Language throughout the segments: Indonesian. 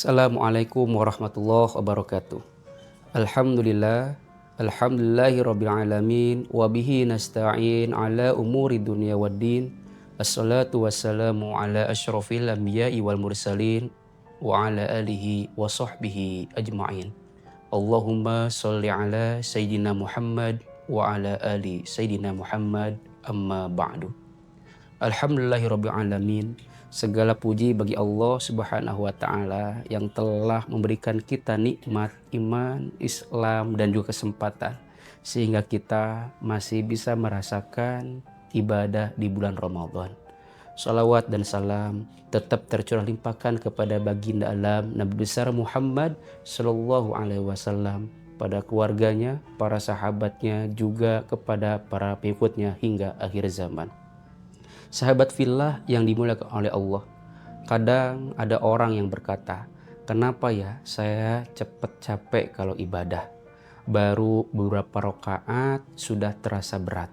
Assalamualaikum warahmatullahi wabarakatuh. Alhamdulillah, alhamdulillahirabbil alamin wa bihi nasta'in ala umuri dunya waddin. Assalatu wassalamu ala asyrafil anbiya'i wal mursalin wa ala alihi wa sahbihi ajma'in. Allahumma sholli ala sayyidina Muhammad wa ala ali sayyidina Muhammad, amma ba'du. Alhamdulillahirabbil alamin. Segala puji bagi Allah Subhanahu wa taala yang telah memberikan kita nikmat iman, Islam dan juga kesempatan sehingga kita masih bisa merasakan ibadah di bulan Ramadan. Salawat dan salam tetap tercurah limpahkan kepada baginda alam Nabi besar Muhammad sallallahu alaihi wasallam, pada keluarganya, para sahabatnya, juga kepada para pengikutnya hingga akhir zaman. Sahabat fillah yang dimuliakan oleh Allah, kadang ada orang yang berkata, kenapa ya saya cepet capek kalau ibadah? Baru beberapa rakaat sudah terasa berat.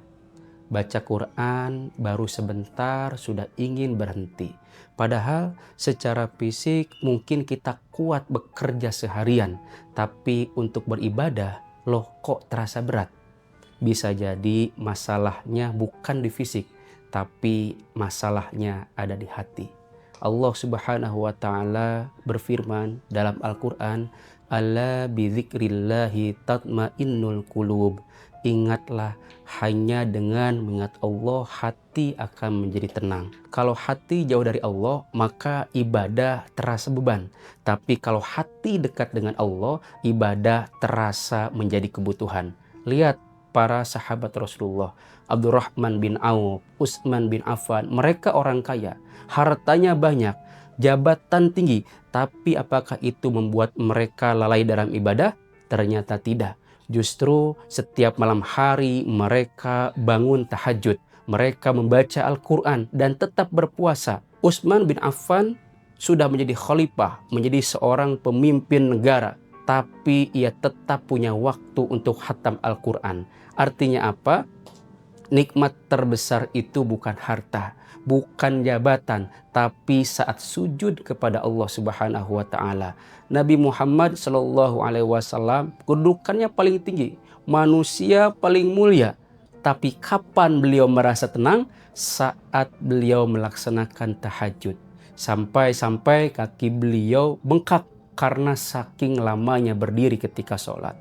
Baca Quran baru sebentar sudah ingin berhenti. Padahal secara fisik mungkin kita kuat bekerja seharian, tapi untuk beribadah loh kok terasa berat. Bisa jadi masalahnya bukan di fisik, tapi masalahnya ada di hati. Allah Subhanahu wa taala berfirman dalam Al-Qur'an, "Ala bidzikrillahi tatmainnul qulub." Ingatlah, hanya dengan mengingat Allah hati akan menjadi tenang. Kalau hati jauh dari Allah, maka ibadah terasa beban. Tapi kalau hati dekat dengan Allah, ibadah terasa menjadi kebutuhan. Lihat para sahabat Rasulullah, Abdurrahman bin Auf, Utsman bin Affan, mereka orang kaya, hartanya banyak, jabatan tinggi, tapi apakah itu membuat mereka lalai dalam ibadah? Ternyata tidak. Justru setiap malam hari mereka bangun tahajud, mereka membaca Al-Quran dan tetap berpuasa. Utsman bin Affan sudah menjadi khalifah, menjadi seorang pemimpin negara, tapi ia tetap punya waktu untuk khatam Al-Quran. Artinya apa? Nikmat terbesar itu bukan harta, bukan jabatan, tapi saat sujud kepada Allah Subhanahu wa taala. Nabi Muhammad sallallahu alaihi wasallam kedudukannya paling tinggi, manusia paling mulia. Tapi kapan beliau merasa tenang? Saat beliau melaksanakan tahajud. Sampai-sampai kaki beliau bengkak karena saking lamanya berdiri ketika sholat.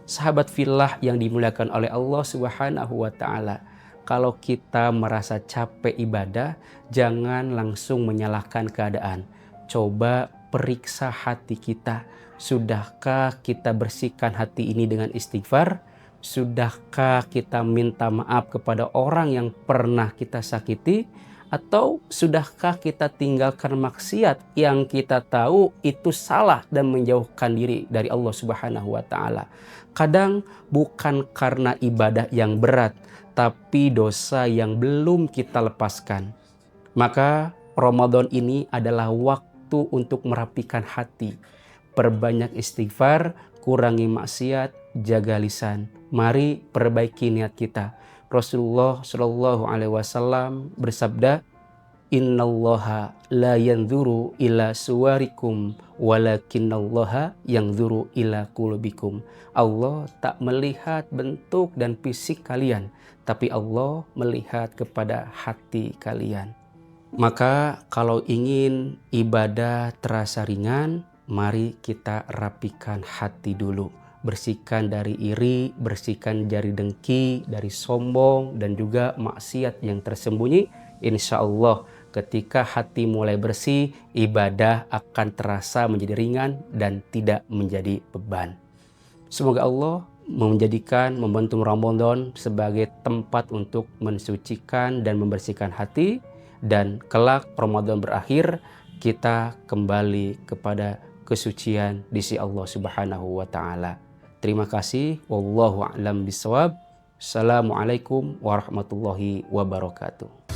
Sahabat fillah yang dimuliakan oleh Allah Subhanahu wa taala, kalau kita merasa capek ibadah, jangan langsung menyalahkan keadaan. Coba periksa hati kita. Sudahkah kita bersihkan hati ini dengan istighfar? Sudahkah kita minta maaf kepada orang yang pernah kita sakiti? Atau sudahkah kita tinggalkan maksiat yang kita tahu itu salah dan menjauhkan diri dari Allah Subhanahu wa taala? Kadang bukan karena ibadah yang berat, tapi dosa yang belum kita lepaskan. Maka Ramadan ini adalah waktu untuk merapikan hati. Perbanyak istighfar, kurangi maksiat, jaga lisan. Mari perbaiki niat kita. Rasulullah Shallallahu Alaihi Wasallam bersabda, Innallaha la yanzuru ila suwarikum walakinallaha yanzuru ila qulubikum. Allah tak melihat bentuk dan fisik kalian, tapi Allah melihat kepada hati kalian. Maka kalau ingin ibadah terasa ringan, mari kita rapikan hati dulu. Bersihkan dari iri, bersihkan dari dengki, dari sombong, dan juga maksiat yang tersembunyi. Insya Allah ketika hati mulai bersih, ibadah akan terasa menjadi ringan dan tidak menjadi beban. Semoga Allah membantu Ramadan sebagai tempat untuk mensucikan dan membersihkan hati. Dan kelak Ramadan berakhir, kita kembali kepada kesucian di sisi Allah Subhanahu wa taala. Terima kasih. Wallahu a'lam bishawab. Assalamualaikum warahmatullahi wabarakatuh.